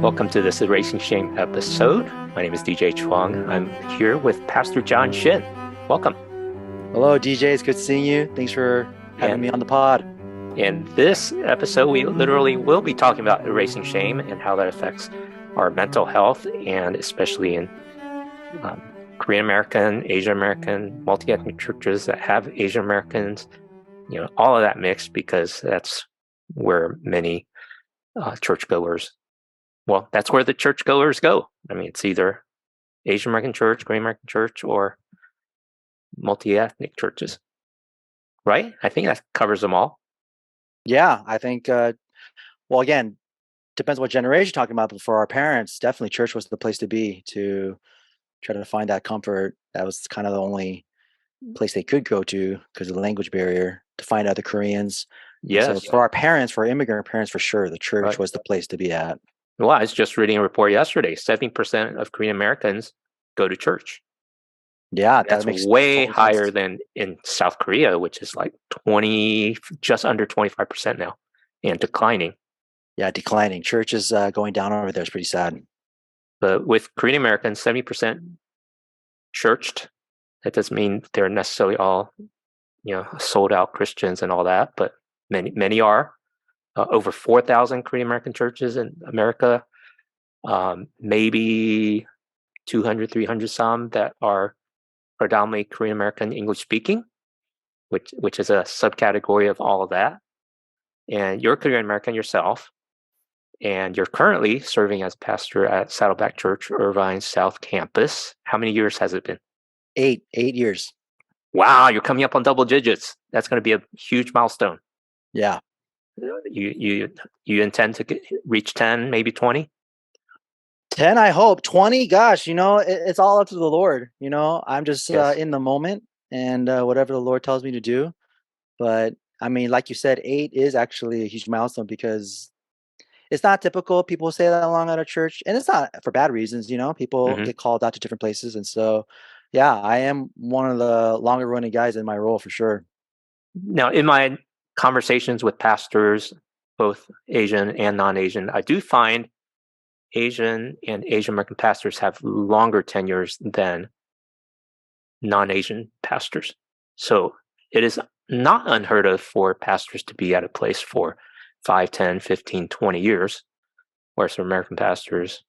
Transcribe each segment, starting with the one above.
Welcome to this Erasing Shame episode. My name is DJ Chuang. I'm here with Pastor John Shin. Welcome. Hello, DJ. It's good seeing you. Thanks for having me on the pod. In this episode, we literally will be talking about erasing shame and how that affects our mental health, and especially in Korean American, Asian American, multi-ethnic churches that have Asian Americans, all of that mixed, because that's where many churchgoers, well, that's where the churchgoers go. I mean, it's either Asian American church, Korean American church, or multi-ethnic churches, right? I think that covers them all. Yeah, I think, well, again, depends what generation you're talking about, but for our parents, definitely church was the place to be to try to find that comfort. That was kind of the only place they could go to because of the language barrier to find other Koreans. Yes. So for our parents, for our immigrant parents, for sure, the church was the place to be at. Well, I was just reading a report yesterday. 70% of Korean Americans go to church. Yeah, that's way higher than in South Korea, which is like 20, just under 25% now, and declining. Yeah, declining. Church is going down over there. It's pretty sad. But with Korean Americans, 70% churched. That doesn't mean they're necessarily all, sold out Christians and all that, but many are. Over 4,000 Korean American churches in America, maybe 200, 300 some that are predominantly Korean American English speaking, which is a subcategory of all of that. And you're Korean American yourself, and you're currently serving as pastor at Saddleback Church, Irvine South campus. How many years has it been? 8 years. Wow, you're coming up on double digits. That's going to be a huge milestone. Yeah. You intend to reach 10, maybe 20? 10, I hope. 20, gosh, it's all up to the Lord. I'm just in the moment and whatever the Lord tells me to do. But I mean, like you said, 8 is actually a huge milestone because it's not typical. People stay that long at a church, and it's not for bad reasons. People get called out to different places. And so, yeah, I am one of the longer running guys in my role for sure. Now, in my conversations with pastors, both Asian and non-Asian, I do find Asian and Asian American pastors have longer tenures than non-Asian pastors. So it is not unheard of for pastors to be at a place for 5, 10, 15, 20 years, whereas for American pastors,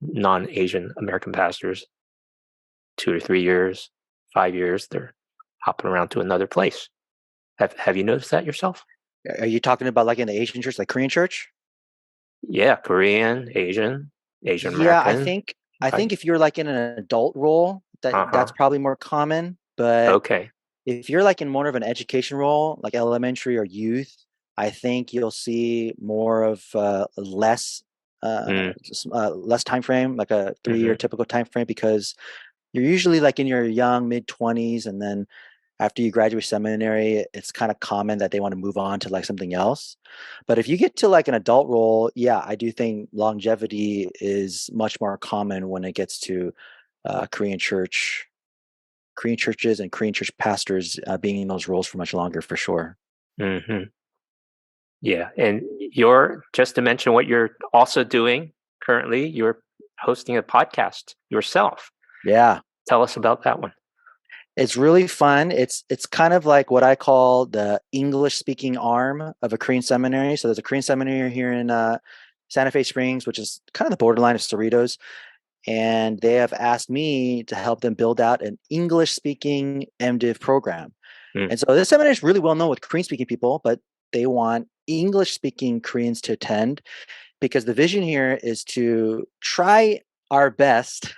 non-Asian American pastors, 2 to 3 years, 5 years, they're hopping around to another place. Have you noticed that yourself? Are you talking about like in the Asian church, like Korean church? Yeah, Korean, Asian American. Yeah, I think if you're like in an adult role, that's probably more common. But okay, if you're like in more of an education role, like elementary or youth, I think you'll see more of less time frame, like a 3-year typical time frame, because you're usually like in your young mid-20s, and then after you graduate seminary, it's kind of common that they want to move on to like something else. But if you get to like an adult role, yeah, I do think longevity is much more common when it gets to Korean churches and Korean church pastors being in those roles for much longer, for sure. Yeah, and you're, just to mention what you're also doing currently, you're hosting a podcast yourself. Yeah. Tell us about that one. It's really fun. It's kind of like what I call the English-speaking arm of a Korean seminary. So there's a Korean seminary here in Santa Fe Springs, which is kind of the borderline of Cerritos. And they have asked me to help them build out an English-speaking MDiv program. And so this seminary is really well known with Korean-speaking people, but they want English-speaking Koreans to attend because the vision here is to try our best.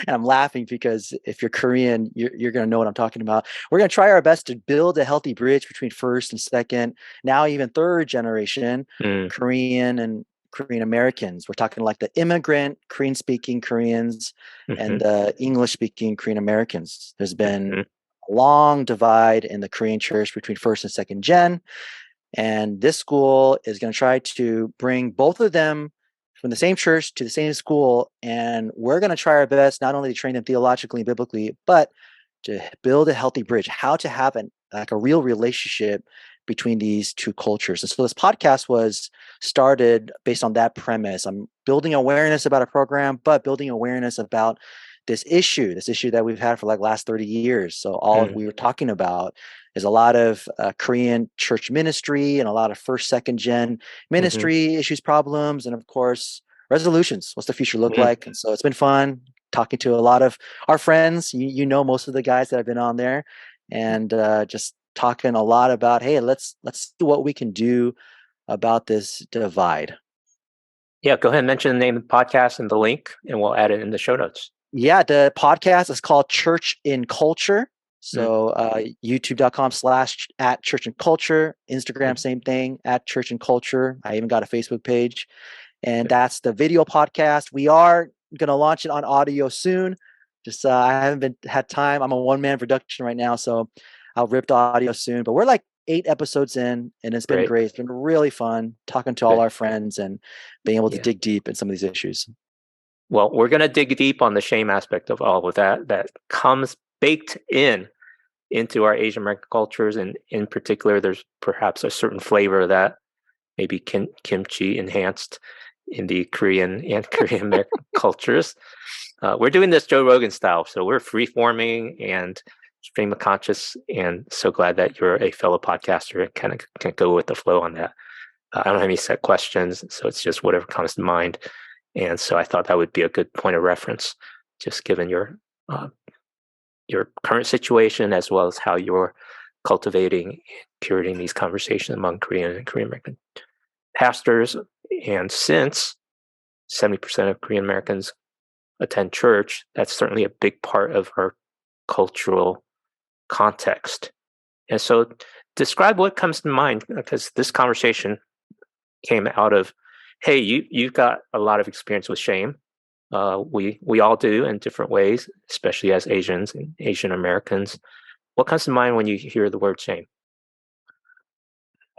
And I'm laughing because if you're Korean, you're going to know what I'm talking about. We're going to try our best to build a healthy bridge between first and second, now even third generation Korean and Korean Americans. We're talking like the immigrant Korean-speaking Koreans and the English-speaking Korean Americans. There's been a long divide in the Korean church between first and second gen. And this school is going to try to bring both of them from the same church to the same school, and we're going to try our best not only to train them theologically and biblically, but to build a healthy bridge, how to have a real relationship between these two cultures. And so this podcast was started based on that premise. I'm building awareness about a program, but building awareness about this issue that we've had for like last 30 years. So all we were talking about is a lot of Korean church ministry and a lot of first, second gen ministry issues, problems, and of course, resolutions. What's the future look like? And so it's been fun talking to a lot of our friends. You know, most of the guys that have been on there, and just talking a lot about, hey, let's see what we can do about this divide. Yeah, go ahead and mention the name of the podcast and the link, and we'll add it in the show notes. Yeah, the podcast is called Church in Culture. So youtube.com/@churchandculture, Instagram, same thing, @church and culture. I even got a Facebook page. And that's the video podcast. We are going to launch it on audio soon. Just I haven't had time. I'm a one-man production right now, so I'll rip the audio soon. But we're like 8 episodes in, and it's been great. It's been really fun talking to all our friends and being able to dig deep in some of these issues. Well, we're going to dig deep on the shame aspect of all of that comes baked into our Asian American cultures. And in particular, there's perhaps a certain flavor that maybe kimchi enhanced in the Korean and Korean American cultures. We're doing this Joe Rogan style, so we're free-forming and stream of conscious, and so glad that you're a fellow podcaster and kind of can go with the flow on that. I don't have any set questions, so it's just whatever comes to mind. And so I thought that would be a good point of reference, just given your current situation, as well as how you're cultivating and curating these conversations among Korean and Korean American pastors. And since 70% of Korean Americans attend church, that's certainly a big part of our cultural context. And so describe what comes to mind, because this conversation came out of, hey, you've got a lot of experience with shame. We all do in different ways, especially as Asians and Asian Americans. What comes to mind when you hear the word shame?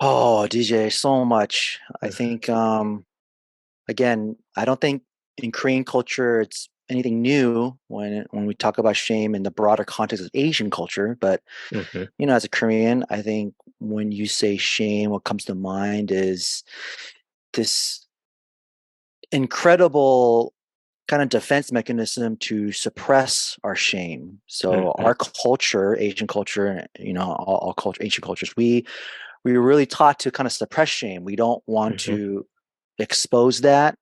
Oh, DJ, so much. I think, again, I don't think in Korean culture it's anything new when we talk about shame in the broader context of Asian culture. But, you know, as a Korean, I think when you say shame, what comes to mind is this incredible kind of defense mechanism to suppress our shame. So our culture, Asian culture, you know, all culture, Asian cultures, we were really taught to kind of suppress shame. We don't want to expose that.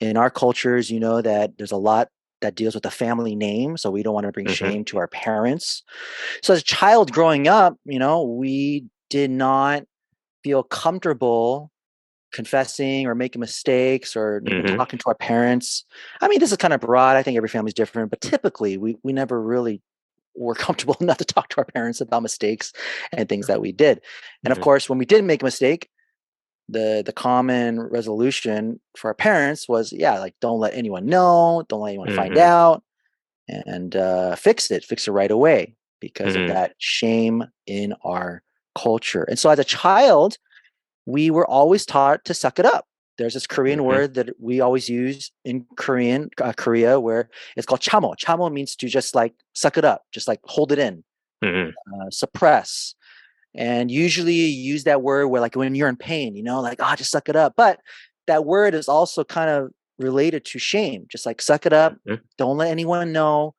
In our cultures, you know, that there's a lot that deals with the family name. So we don't want to bring shame to our parents. So as a child growing up, you know, we did not feel comfortable confessing or making mistakes or talking to our parents. I mean, this is kind of broad. I think every family's different, but typically we never really were comfortable enough to talk to our parents about mistakes and things that we did. And of course, when we did make a mistake, the common resolution for our parents was, like, don't let anyone know, don't let anyone find out, and fix it right away because of that shame in our culture. And so as a child, we were always taught to suck it up. There's this Korean word that we always use in Korea, where it's called chamo. Chamo means to just like suck it up, just like hold it in, suppress. And usually you use that word where, like, when you're in pain, you know, like, just suck it up. But that word is also kind of related to shame, just like suck it up. Don't let anyone know.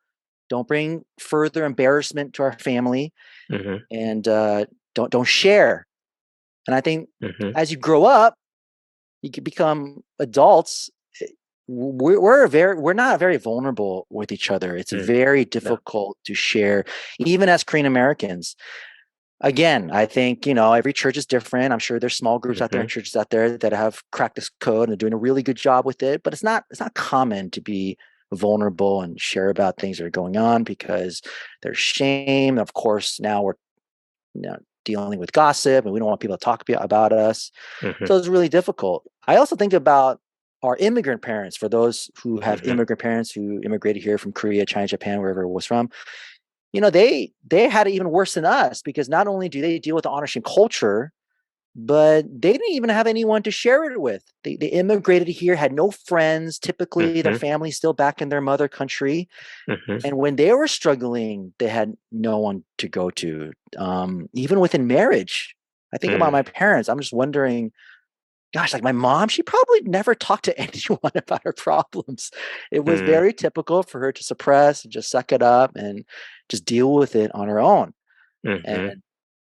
Don't bring further embarrassment to our family, and don't share. And I think as you grow up, you can become adults. We're not very vulnerable with each other. It's very difficult to share, even as Korean Americans. Again, I think, you know, every church is different. I'm sure there's small groups out there and churches out there that have cracked this code and are doing a really good job with it. But it's not common to be vulnerable and share about things that are going on because there's shame. Of course, now we're dealing with gossip and we don't want people to talk about us. So it's really difficult. I also think about our immigrant parents, for those who have immigrant parents who immigrated here from Korea, China, Japan, wherever it was from. You know, they had it even worse than us, because not only do they deal with the honor shame culture, but they didn't even have anyone to share it with. They immigrated here, had no friends. Typically, their family's still back in their mother country. And when they were struggling, they had no one to go to. Even within marriage, I think about Mm, my parents. I'm just wondering, gosh, like my mom, she probably never talked to anyone about her problems. It was mm, very typical for her to suppress and just suck it up and just deal with it on her own. mm-hmm. And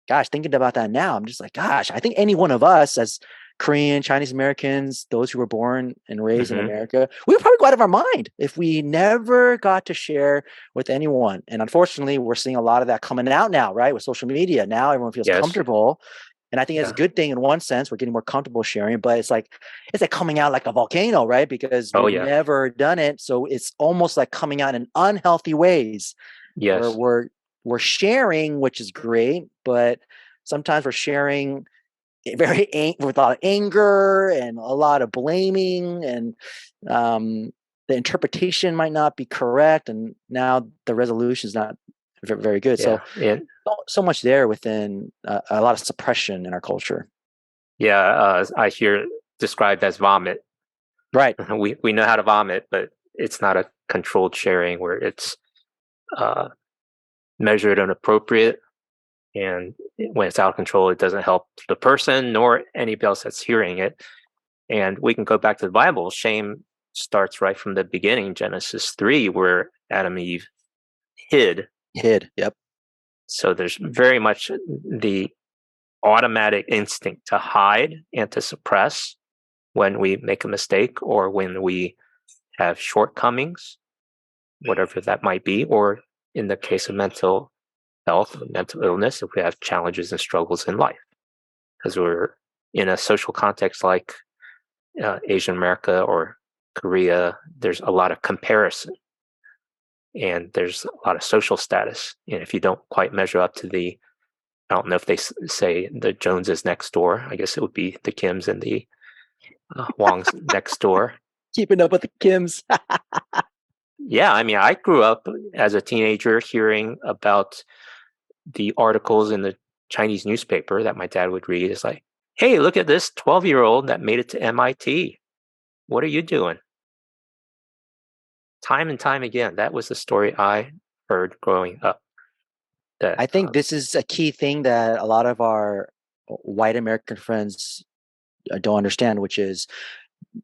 gosh, thinking about that now, I'm just like, gosh, I think any one of us as Korean, Chinese Americans, those who were born and raised in Mm-hmm. America, we would probably go out of our mind if we never got to share with anyone. And unfortunately, we're seeing a lot of that coming out now, right? With social media. Now everyone feels Yes. comfortable. And I think it's a Yeah. good thing in one sense. We're getting more comfortable sharing, but it's like coming out like a volcano, right? Because Oh we've yeah. never done it. So it's almost like coming out in unhealthy ways where Yes. we're sharing, which is great, but sometimes we're sharing with a lot of anger and a lot of blaming, and um, the interpretation might not be correct, and now the resolution is not very good. Yeah. So And so much there within a lot of suppression in our culture. yeah, I hear described as vomit. Right. We know how to vomit, but it's not a controlled sharing where it's uh, measured and appropriate. And when it's out of control, it doesn't help the person nor anybody else that's hearing it. And we can go back to the Bible. Shame starts right from the beginning, Genesis 3, where Adam and Eve hid. Hid. Yep. So there's very much the automatic instinct to hide and to suppress when we make a mistake or when we have shortcomings, whatever that might be, or in the case of mental health, mental illness, if we have challenges and struggles in life, because we're in a social context like Asian America or Korea, there's a lot of comparison and there's a lot of social status. And if you don't quite measure up to I don't know if they say the Joneses next door, I guess it would be the Kims and the Wongs next door. Keeping up with the Kims. Yeah, I mean, I grew up as a teenager hearing about the articles in the Chinese newspaper that my dad would read. It's like, hey, look at this 12-year-old that made it to MIT. What are you doing? Time and time again, that was the story I heard growing up. That I think this is a key thing that a lot of our white American friends don't understand, which is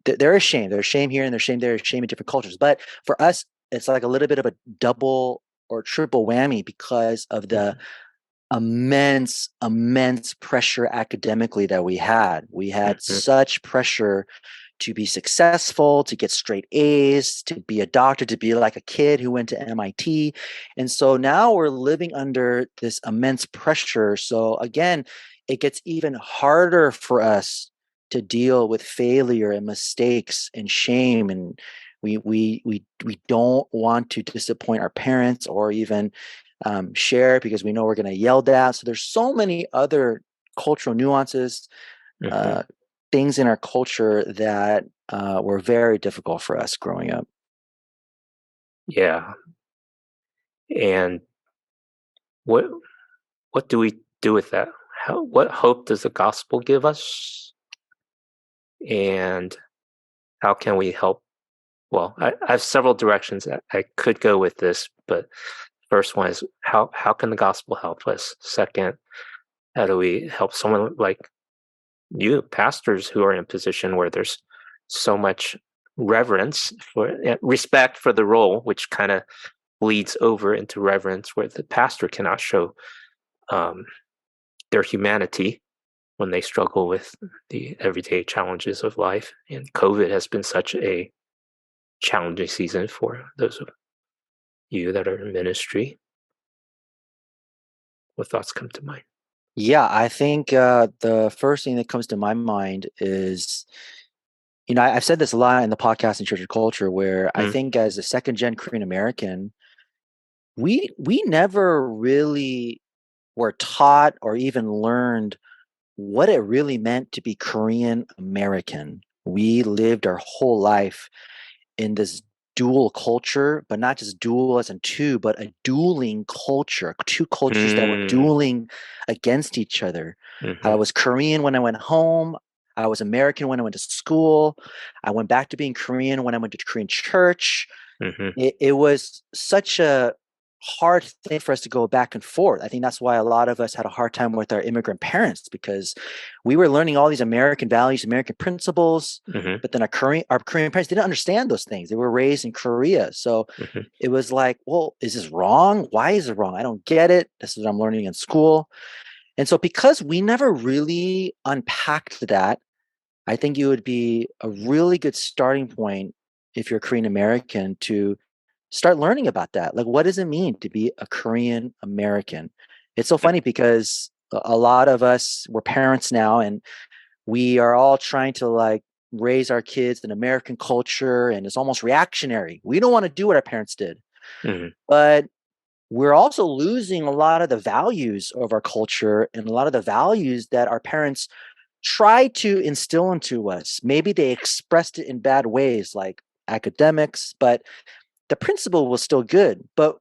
there is shame. There's shame here and there's shame there, shame in different cultures. But for us, it's like a little bit of a double or triple whammy because of the immense pressure academically that we had. We had mm-hmm, such pressure to be successful, to get straight A's, to be a doctor, to be like a kid who went to MIT. And so now we're living under this immense pressure. So again, it gets even harder for us to deal with failure and mistakes and shame, and we don't want to disappoint our parents or even share because we know we're going to yelled at. So there's so many other cultural nuances, mm-hmm. uh, things in our culture that were very difficult for us growing up. Yeah. And what what do we do with that? What hope does the gospel give us? And how can we help? Well, I have several directions that I could go with this, but first one is how can the gospel help us? Second, how do we help someone like you, pastors who are in a position where there's so much reverence for respect for the role, which kind of bleeds over into reverence, where the pastor cannot show um, their humanity when they struggle with the everyday challenges of life. And COVID has been such a challenging season for those of you that are in ministry. What thoughts come to mind? Yeah, I think the first thing that comes to my mind is, I've said this a lot in the podcast in Church and Culture, where I Mm, think as a second gen Korean American, we never really were taught or even learned what it really meant to be Korean American. We lived our whole life in this dual culture, but not just dual as in two, but a dueling culture, two cultures that were mm, dueling against each other. I mm-hmm, was Korean when I went home. I was American when I went to school. I went back to being Korean when I went to Korean church. mm-hmm, It was such a hard thing for us to go back and forth. I think that's why a lot of us had a hard time with our immigrant parents, because we were learning all these American values, American principles, Mm-hmm. but then our Korean parents didn't understand those things. They were raised in Korea. So Mm-hmm. it was like, well, is this wrong? Why is it wrong? I don't get it. This is what I'm learning in school. And so because we never really unpacked that, I think it would be a really good starting point if you're Korean American to start learning about that. Like, what does it mean to be a Korean American? It's so funny because a lot of us, we're parents now, and we are all trying to like raise our kids in American culture, and it's almost reactionary. We don't want to do what our parents did, Mm-hmm. but we're also losing a lot of the values of our culture and a lot of the values that our parents try to instill into us. Maybe they expressed it in bad ways, like academics, but the principle was still good. But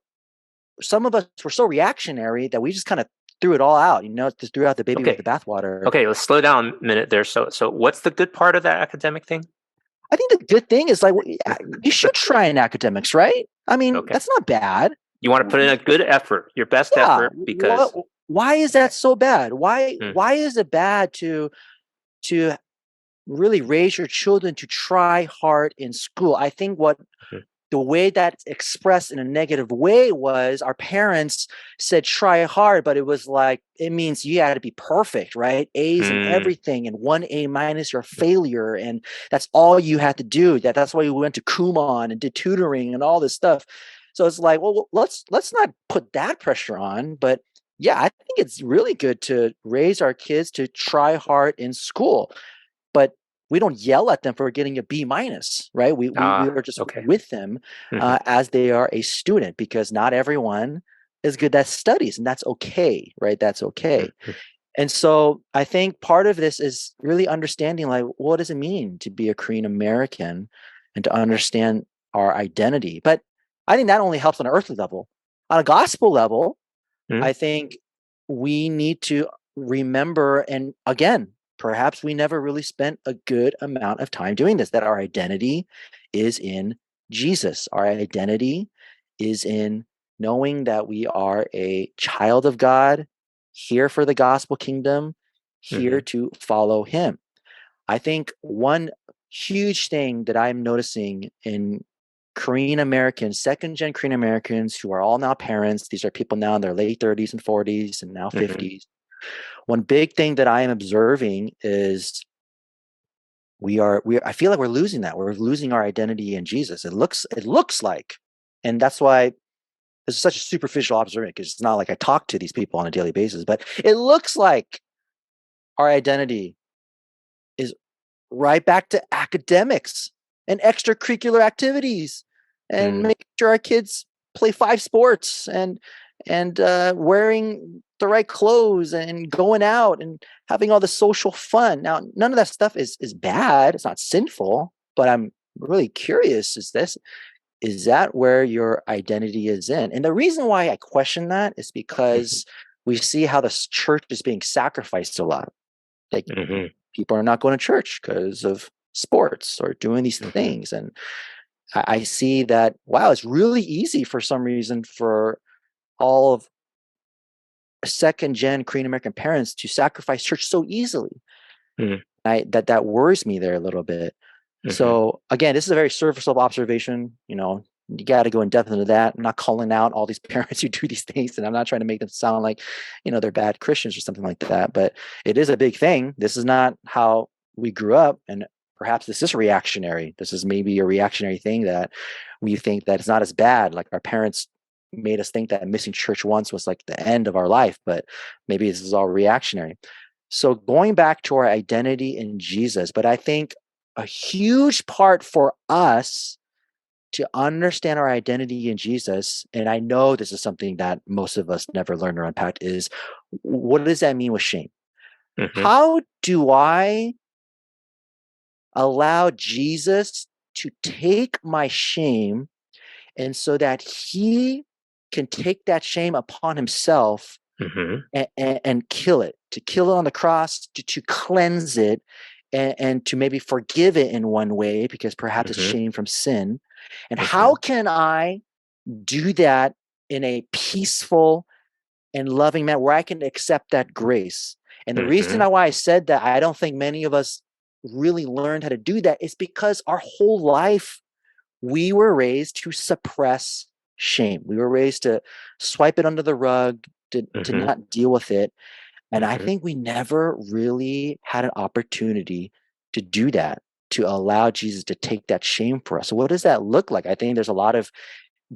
some of us were so reactionary that we just kind of threw it all out, just threw out the baby with the Okay. bathwater. Okay, let's slow down a minute there. So what's the good part of that academic thing? I think the good thing is like, you should try in academics, right? I mean, Okay. that's not bad. You want to put in a good effort, your best Yeah. effort, because Why is that so bad? Why Mm. why is it bad to really raise your children to try hard in school? I think Mhm. the way that's expressed in a negative way was our parents said try hard, but it was like, it means you had to be perfect, right? A's and everything, and 1 A minus your failure, and that's all you had to do. That's why we went to Kumon and did tutoring and all this stuff. So it's like, well, let's not put that pressure on. But yeah, I think it's really good to raise our kids to try hard in school, but we don't yell at them for getting a B minus, right? We are just Okay. with them Mhm. as they are a student, because not everyone is good at studies, and that's okay, right? That's okay. Mhm. And so I think part of this is really understanding, like, what does it mean to be a Korean American and to understand our identity? But I think that only helps on an earthly level. On a gospel level, Mhm. I think we need to remember, and again, perhaps we never really spent a good amount of time doing this, that our identity is in Jesus. Our identity is in knowing that we are a child of God, here for the gospel kingdom, here Mhm. to follow him. I think one huge thing that I'm noticing in Korean Americans, second gen Korean Americans who are all now parents, these are people now in their late 30s and 40s and now Mhm. 50s. One big thing that I am observing is I feel like we're losing that. We're losing our identity in Jesus. It looks like, and that's why this is such a superficial observation, because it's not like I talk to these people on a daily basis, but it looks like our identity is right back to academics and extracurricular activities, and Mhm. make sure our kids play 5 sports, and wearing the right clothes and going out and having all the social fun. Now, none of that stuff is bad. It's not sinful, but I'm really curious, is that where your identity is in? And the reason why I question that is because we see how the church is being sacrificed a lot. Like, Mhm. people are not going to church because of sports or doing these Mhm. things. And I see that, wow, it's really easy for some reason for all of second gen Korean American parents to sacrifice church so easily. Mhm. That worries me there a little bit. Mhm. So again, this is a very surface level observation. You got to go in depth into that. I'm not calling out all these parents who do these things, and I'm not trying to make them sound like, they're bad Christians or something like that. But it is a big thing. This is not how we grew up, and perhaps this is reactionary. This is maybe a reactionary thing that we think that it's not as bad. Like, our parents made us think that missing church once was like the end of our life, but maybe this is all reactionary. So going back to our identity in Jesus, but I think a huge part for us to understand our identity in Jesus, and I know this is something that most of us never learn or unpack, is what does that mean with shame? Mhm. How do I allow Jesus to take my shame, and so that he can take that shame upon himself Mhm. and to kill it on the cross, to cleanse it, and to maybe forgive it in one way, because perhaps it's Mhm. shame from sin. And how Mhm. can I do that in a peaceful and loving manner where I can accept that grace. And the reason why I said that I don't think many of us really learned how to do that is because our whole life we were raised to suppress shame. We were raised to swipe it under the rug, to not deal with it. And I think we never really had an opportunity to do that, to allow Jesus to take that shame for us. So what does that look like? I think there's a lot of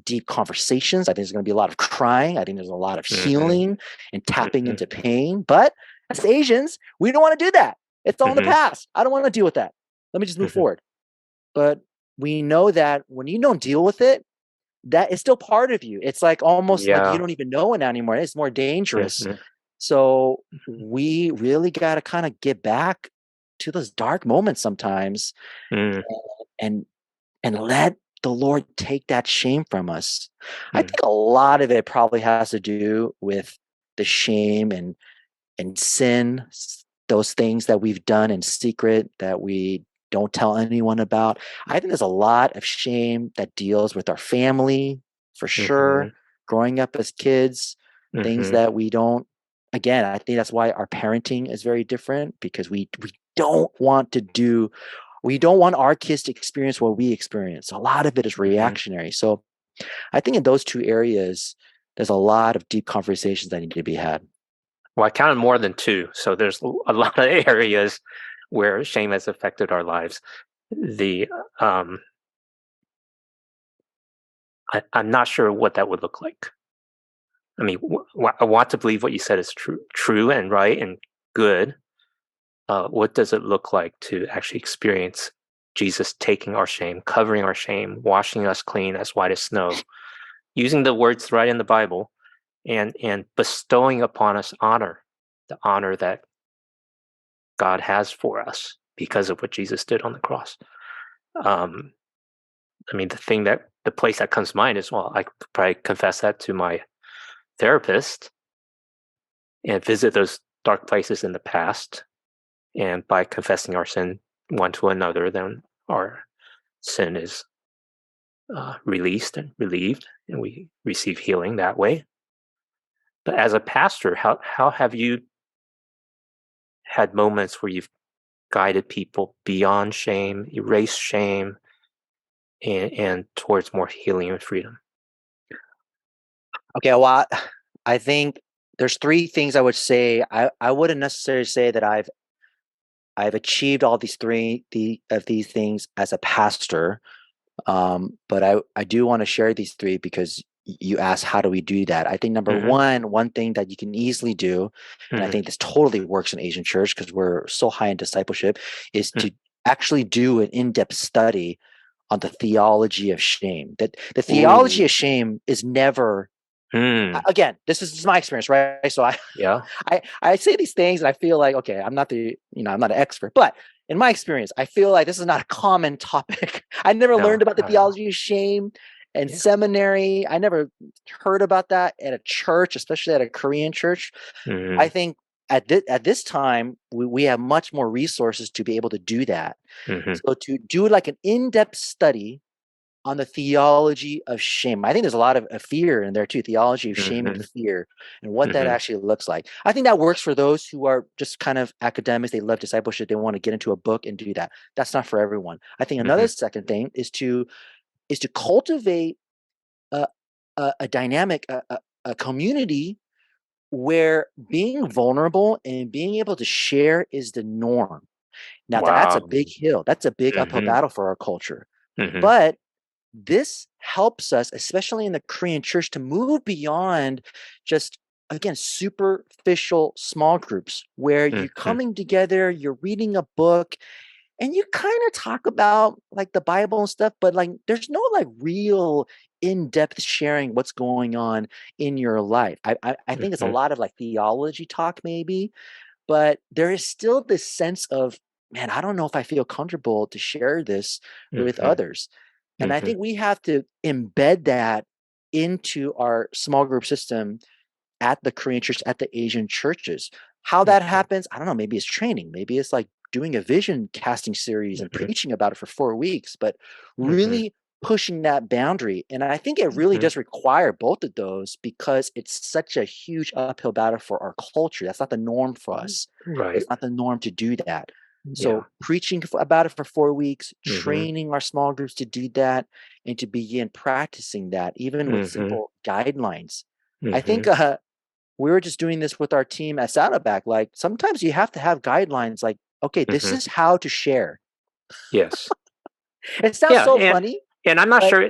deep conversations. I think there's going to be a lot of crying. I think there's a lot of healing and tapping into pain. But as Asians, we don't want to do that. It's all in the past. I don't want to deal with that. Let me just move forward. But we know that when you don't deal with it, that is still part of you. It's like almost like you don't even know it anymore. It's more dangerous. So we really got to kind of get back to those dark moments sometimes and let the Lord take that shame from us. I think a lot of it probably has to do with the shame and sin, those things that we've done in secret that we don't tell anyone about. I think there's a lot of shame that deals with our family, for sure, growing up as kids, things that we don't. Again, I think that's why our parenting is very different, because we don't want our kids to experience what we experience. A lot of it is reactionary. So I think in those two areas, there's a lot of deep conversations that need to be had. Well, I counted more than two. So there's a lot of areas where shame has affected our lives. I'm not sure what that would look like. I mean, I want to believe what you said is true and right and good. What does it look like to actually experience Jesus taking our shame, covering our shame, washing us clean as white as snow, using the words right in the Bible, and bestowing upon us honor, the honor that God has for us because of what Jesus did on the cross. I mean, the place that comes to mind is, well, I could probably confess that to my therapist and visit those dark places in the past. And by confessing our sin one to another, then our sin is released and relieved, and we receive healing that way. But as a pastor, how have you had moments where you've guided people beyond shame, erased shame, and towards more healing and freedom? Okay, well, I think there's three things I would say. I wouldn't necessarily say that I've achieved all these these things as a pastor, but I do want to share these three because you asked how do we do that. I think number one thing that you can easily do, and I think this totally works in Asian church because we're so high in discipleship, is to actually do an in-depth study on the theology of shame. That the theology of shame is never. Again, this is my experience, right? So I say these things and I feel like, okay, I'm not an expert, but in my experience, I feel like this is not a common topic. I never learned about the theology of shame in seminary. I never heard about that at a church, especially at a Korean church. I think at this time, we have much more resources to be able to do that. So to do like an in-depth study on the theology of shame. I think there's a lot of fear in there too, theology of shame and fear and what that actually looks like. I think that works for those who are just kind of academics. They love discipleship. They want to get into a book and do that. That's not for everyone. I think another second thing is to cultivate a dynamic, a community where being vulnerable and being able to share is the norm. Now that's a big hill. That's a big uphill battle for our culture. But this helps us, especially in the Korean church, to move beyond just, again, superficial small groups where you're coming together, you're reading a book, and you kind of talk about like the Bible and stuff, but like there's no like real in-depth sharing what's going on in your life. I think it's a lot of like theology talk maybe, but there is still this sense of, man, I don't know if I feel comfortable to share this with others. And I think we have to embed that into our small group system at the Korean church, at the Asian churches. How that happens, I don't know. Maybe it's training. Maybe it's like doing a vision casting series and preaching about it for 4 weeks, but really pushing that boundary. And I think it really does require both of those because it's such a huge uphill battle for our culture. That's not the norm for us. Right. It's not the norm to do that. Yeah. So preaching about it for 4 weeks, Mhm. training our small groups to do that and to begin practicing that, even with simple guidelines. I think we were just doing this with our team at Saddleback. Like sometimes you have to have guidelines like, okay, this is how to share. Yes. It sounds Yeah, so funny, and I'm not but sure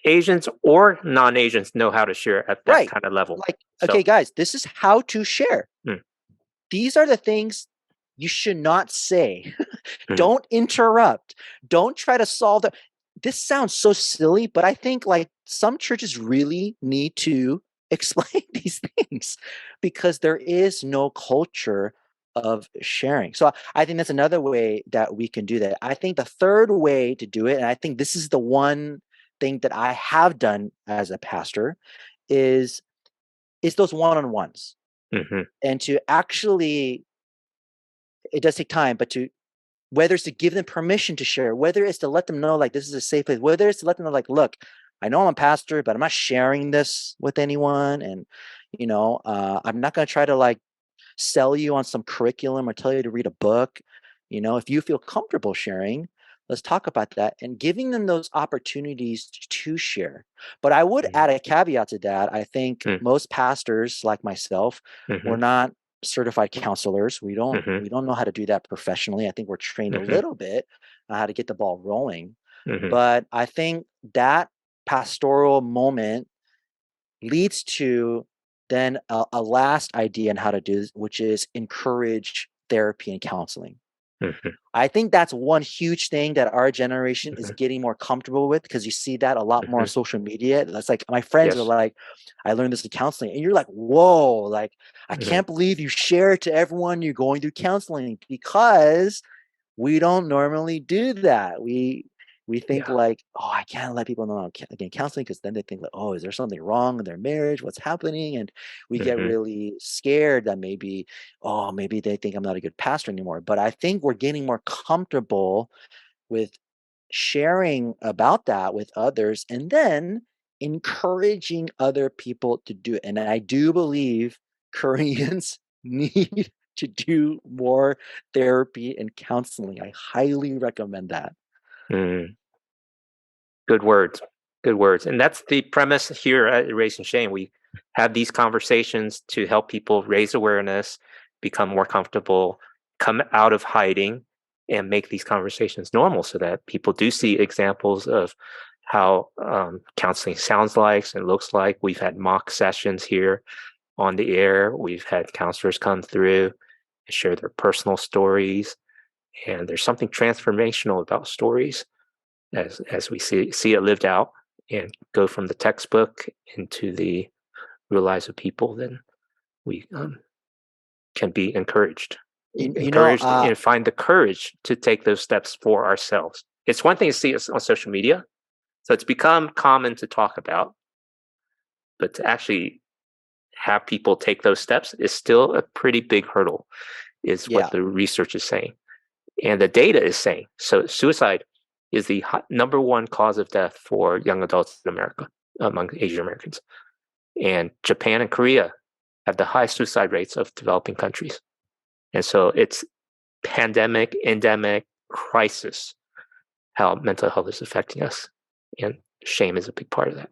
Asians or non-Asians know how to share at that right. kind of level. Like, So, okay, guys, this is how to share. mm, These are the things you should not say. mm, Don't interrupt. Don't try to solve the. This sounds so silly, but I think like some churches really need to explain these things because there is no culture of sharing. So I think that's another way that we can do that. I think the third way to do it, and I think this is the one thing that I have done as a pastor, is those one-on-ones. mhm, And to actually, it does take time, but to whether it's to give them permission to share, whether it's to let them know like this is a safe place, whether it's to let them know like, look, I know I'm a pastor, but I'm not sharing this with anyone, and I'm not going to try to like sell you on some curriculum or tell you to read a book. If you feel comfortable sharing, let's talk about that and giving them those opportunities to share. But I would add a caveat to that. I think mm, most pastors like myself, we're mhm, not certified counselors. We don't mhm, we don't know how to do that professionally. I think we're trained a mhm, little bit on how to get the ball rolling. mhm, But I think that pastoral moment leads to then a last idea on how to do this, which is encourage therapy and counseling. mhm, I think that's one huge thing that our generation is mhm, getting more comfortable with because you see that a lot more on mhm. social media. That's like my friends are Yes. like, I learned this in counseling, and you're like, whoa, like I Mhm, can't believe you share it to everyone you're going through counseling because we don't normally do that. We think yeah. like, oh, I can't let people know I'm getting counseling because then they think like, oh, is there something wrong in their marriage? What's happening? And we get Mhm, really scared that maybe, oh, maybe they think I'm not a good pastor anymore. But I think we're getting more comfortable with sharing about that with others and then encouraging other people to do it. And I do believe Koreans need to do more therapy and counseling. I highly recommend that. mm. Good words. Good words. And that's the premise here at Erase and Shame. We have these conversations to help people raise awareness, become more comfortable, come out of hiding, and make these conversations normal so that people do see examples of how counseling sounds like and looks like. We've had mock sessions here on the air. We've had counselors come through and share their personal stories. And there's something transformational about stories as we see it lived out and go from the textbook into the real lives of people, then we can be You know, encouraged and find the courage to take those steps for ourselves. It's one thing to see us on social media, so it's become common to talk about, but to actually have people take those steps is still a pretty big hurdle, is what yeah, the research is saying. And the data is saying. So suicide is the number one cause of death for young adults in America among Asian Americans. And Japan and Korea have the highest suicide rates of developing countries. And so it's pandemic, endemic, crisis, how mental health is affecting us. And shame is a big part of that.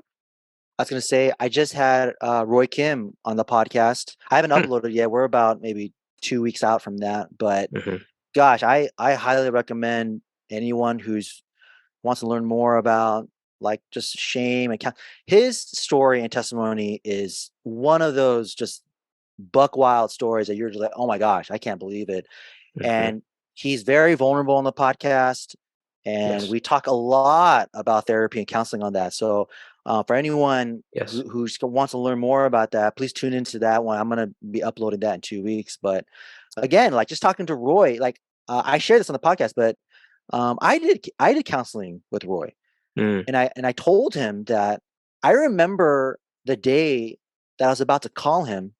I was gonna say I just had Roy Kim on the podcast. I haven't Hmm. uploaded yet. We're about maybe 2 weeks out from that, but Mm-hmm. gosh, I highly recommend anyone who's wants to learn more about like just shame and his story and testimony is one of those just buck wild stories that you're just like, oh my gosh, I can't believe it. Mm-hmm. And he's very vulnerable on the podcast, and Yes. we talk a lot about therapy and counseling on that. So for anyone Yes. who wants to learn more about that, please tune into that one. I'm going to be uploading that in 2 weeks. But again, like just talking to Roy, like I shared this on the podcast, but I did counseling with Roy, Mm. and I told him that I remember the day that I was about to call him.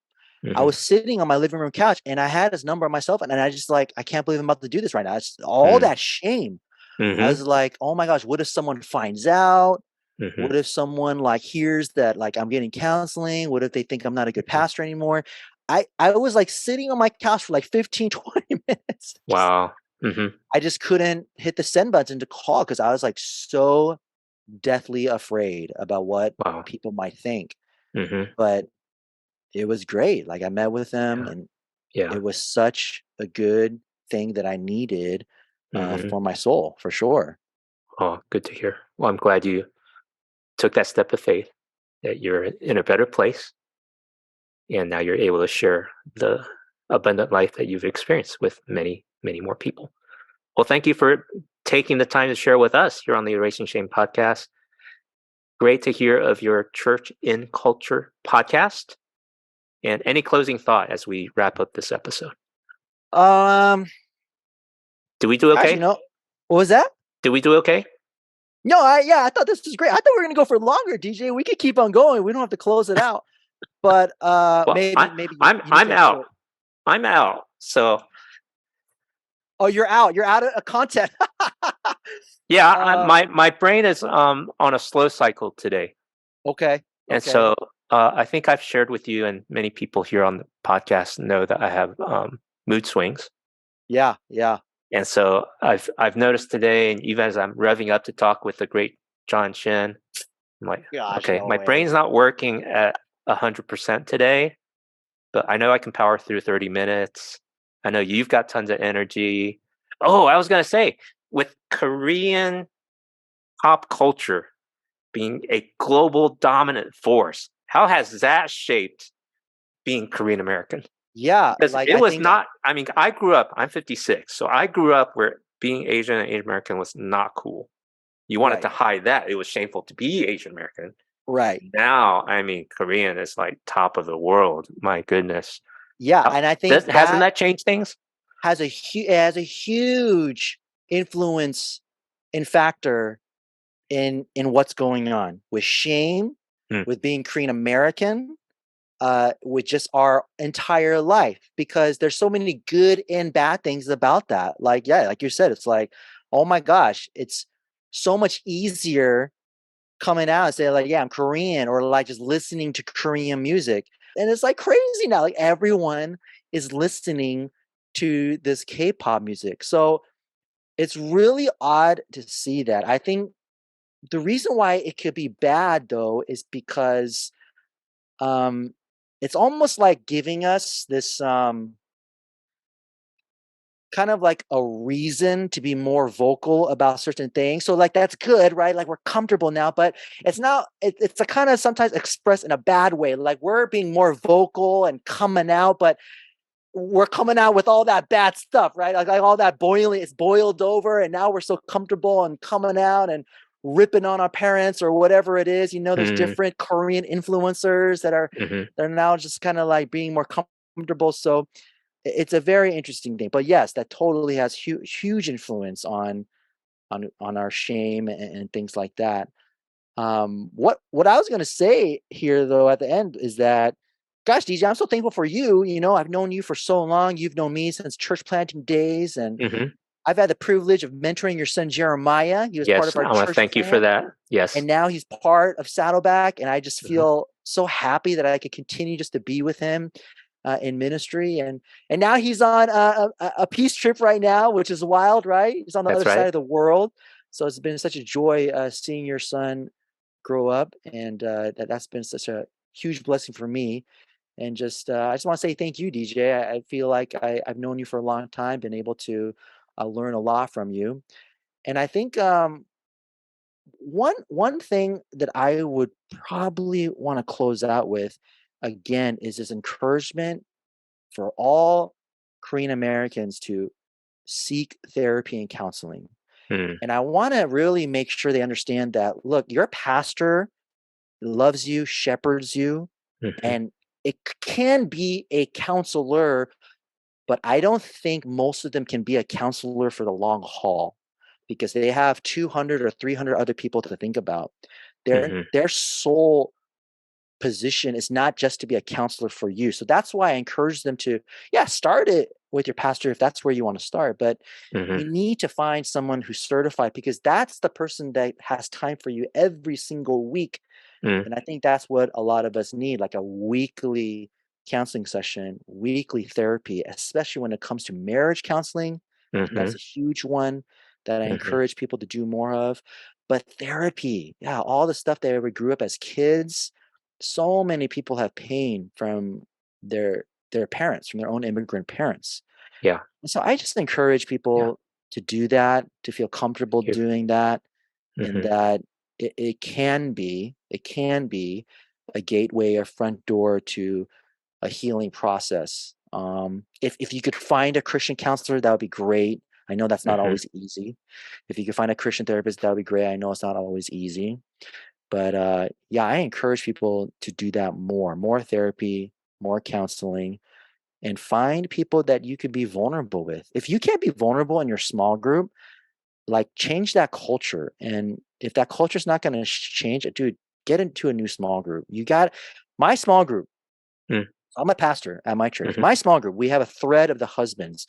I Mm-hmm. was sitting on my living room couch and I had his number on my cell phone, and I just like, I can't believe I'm about to do this right now. It's all Mm. that shame. I Mm-hmm. was like, oh my gosh, what if someone finds out? Mm-hmm. What if someone like hears that like I'm getting counseling? What if they think I'm not a good pastor anymore? I was like sitting on my couch for like 15, 20 minutes. Wow. Mm-hmm. I just couldn't hit the send button to call because I was like so deathly afraid about what Wow. people might think. Mm-hmm. But it was great. Like I met with them Yeah. and Yeah. it was such a good thing that I needed Mm-hmm. for my soul, for sure. Oh, good to hear. Well, I'm glad you took that step of faith, that you're in a better place, and now you're able to share the abundant life that you've experienced with many, many more people. Well, thank you for taking the time to share with us here on the Erasing Shame podcast. Great to hear of your Church in Culture podcast. And any closing thought as we wrap up this episode? Um, Do we do Gosh, okay? what was that? Do we do okay? No, I thought this was great. I thought we were gonna go for longer, DJ. We could keep on going. We don't have to close it out. But Well, maybe you need I'm to out. short. I'm out. So Oh, you're out. You're out of content. yeah, uh, my brain is on a slow cycle today, okay, and okay, so I think I've shared with you, and many people here on the podcast know that I have mood swings. yeah. And so I've noticed today, and even as I'm revving up to talk with the great John Shin, I'm like, Gosh, okay, no my way. brain's not working at 100% today, but I know I can power through 30 minutes. I know you've got tons of energy. Oh, I was gonna say, with Korean pop culture being a global dominant force, how has that shaped being Korean American? Yeah, Because like it I was think not, I mean, I grew up, I'm 56, so I grew up where being Asian and Asian American was not cool. You wanted to right, hide that. It was shameful to be Asian American. right. Now, I mean, Korean is like top of the world. My goodness. Yeah, and I think Hasn't that that changed things? it has a huge influence and factor in what's going on with shame, Mm, with being Korean American, with just our entire life because there's so many good and bad things about that. Like, yeah, like you said, it's like, oh my gosh, it's so much easier coming out and say like, yeah, I'm Korean, or like just listening to Korean music. And it's like crazy now. Like everyone is listening to this K-pop music. So it's really odd to see that. I think the reason why it could be bad though is because um it's almost like giving us this kind of like a reason to be more vocal about certain things. So like that's good, right? Like we're comfortable now, but it's not it's a kind of sometimes expressed in a bad way. Like we're being more vocal and coming out, but we're coming out with all that bad stuff, right? Like all that boiling, it's boiled over, and now we're so comfortable and coming out and ripping on our parents or whatever it is. There's mm, different Korean influencers mhm. that are now just kind of like being more comfortable. So it's a very interesting thing. But yes, that totally has huge influence on our shame and things like that. What I was gonna say here though at the end is that, gosh, DJ, I'm so thankful for you. I've known you for so long. You've known me since church planting days, and Mhm. I've had the privilege of mentoring your son Jeremiah. He was part Yes, of our I want to church thank you for plant, that. Yes. and now he's part of Saddleback. And I just Mhm. feel so happy that I could continue just to be with him in ministry. And now he's on a peace trip right now, which is wild, right? He's on the other That's side right. of the world. So it's been such a joy seeing your son grow up, and that's been such a huge blessing for me. And just I just want to say thank you, DJ. I feel like I've known you for a long time, been able to learn a lot from you. And I think one thing that I would probably want to close out with again is this encouragement for all Korean Americans to seek therapy and counseling. Mm, And I want to really make sure they understand that, look, your pastor loves you, shepherds you, mhm, and it can be a counselor, but I don't think most of them can be a counselor for the long haul because they have 200 or 300 other people to think about. mhm, Their sole position is not just to be a counselor for you. So that's why I encourage them to, yeah, start it with your pastor if that's where you want to start. But Mm-hmm. you need to find someone who's certified, because that's the person that has time for you every single week. Mm. And I think that's what a lot of us need, like a weekly counseling session, weekly therapy, especially when it comes to marriage counseling. That's Mm-hmm. a huge one that I Mm-hmm. encourage people to do more of. But therapy, yeah, all the stuff that we grew up as kids, so many people have pain from their parents, from their own immigrant parents. Yeah. And so I just encourage Yeah. people to do that, to feel comfortable Thank you. doing that, and Mm-hmm. that it can be a gateway, a front door to a healing process. If you could find a Christian counselor, that would be great. I know that's not Mm-hmm. always easy. If you could find a Christian therapist, that would be great. I know it's not always easy. But yeah, I encourage people to do that more therapy, more counseling, and find people that you could be vulnerable with. If you can't be vulnerable in your small group, like change that culture. And if that culture is not going to change it, dude, get into a new small group. You got my small group. Mm. I'm a pastor at my church. Mm-hmm. My small group, we have a thread of the husbands.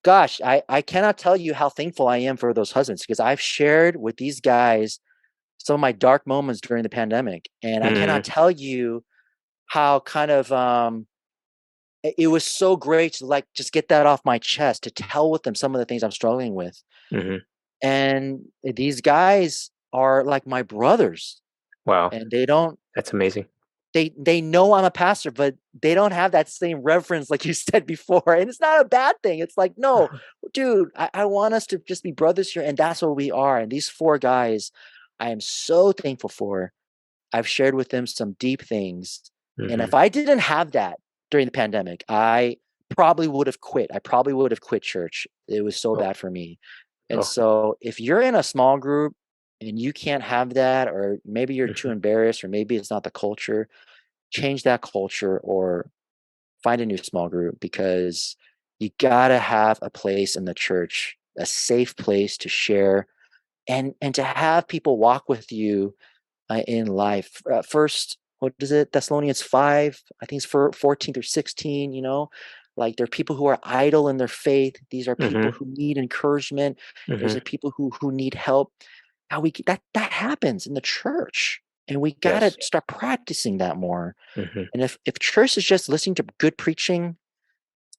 Gosh, I cannot tell you how thankful I am for those husbands, because I've shared with these guys some of my dark moments during the pandemic. And I Mm-hmm. cannot tell you how kind of it was so great to like just get that off my chest, to tell with them some of the things I'm struggling with. Mm-hmm. And these guys are like my brothers, Wow. and they don't That's amazing. they know I'm a pastor, but they don't have that same reverence like you said before. And it's not a bad thing. It's like, no, dude, I want us to just be brothers here, and that's what we are. And these four guys, I am so thankful for. I've shared with them some deep things. And Mm-hmm. if I didn't have that during the pandemic, I probably would have quit. I probably would have quit church. It was so Oh. bad for me. And Oh. so if you're in a small group and you can't have that, or maybe you're too Mm-hmm. embarrassed, or maybe it's not the culture, change that culture or find a new small group, because you got to have a place in the church, a safe place to share, and to have people walk with you in life. First, what is it? Thessalonians 5, I think it's for 14 through 16, like there are people who are idle in their faith. These are people Mm-hmm. who need encouragement. There's Mm-hmm. a people who need help. How that happens in the church. And we got to Yes. start practicing that more. Mm-hmm. And if church is just listening to good preaching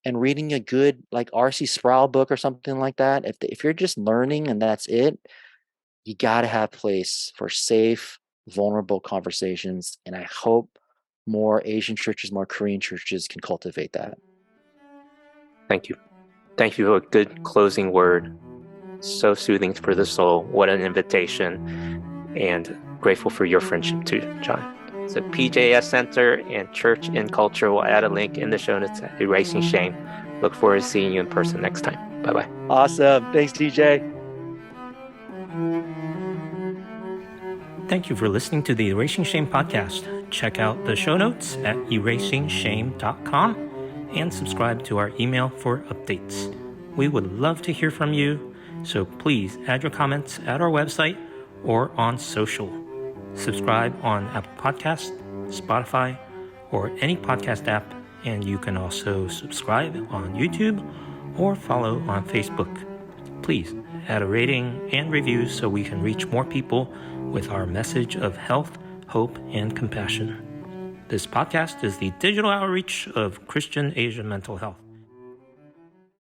and reading a good like R.C. Sproul book or something like that, if you're just learning and that's it, you got to have place for safe, vulnerable conversations. And I hope more Asian churches, more Korean churches can cultivate that. Thank you. Thank you for a good closing word. So soothing for the soul. What an invitation. And grateful for your friendship too, John. So PJS Center and Church in Culture will add a link in the show notes at Erasing Shame. Look forward to seeing you in person next time. Bye-bye. Awesome. Thanks, DJ. Thank you for listening to the Erasing Shame podcast. Check out the show notes at erasingshame.com and subscribe to our email for updates. We would love to hear from you, so please add your comments at our website or on social. Subscribe on Apple Podcasts, Spotify, or any podcast app, and you can also subscribe on YouTube or follow on Facebook. Please add a rating and review so we can reach more people with our message of health, hope, and compassion. This podcast is the digital outreach of Christian Asian mental health.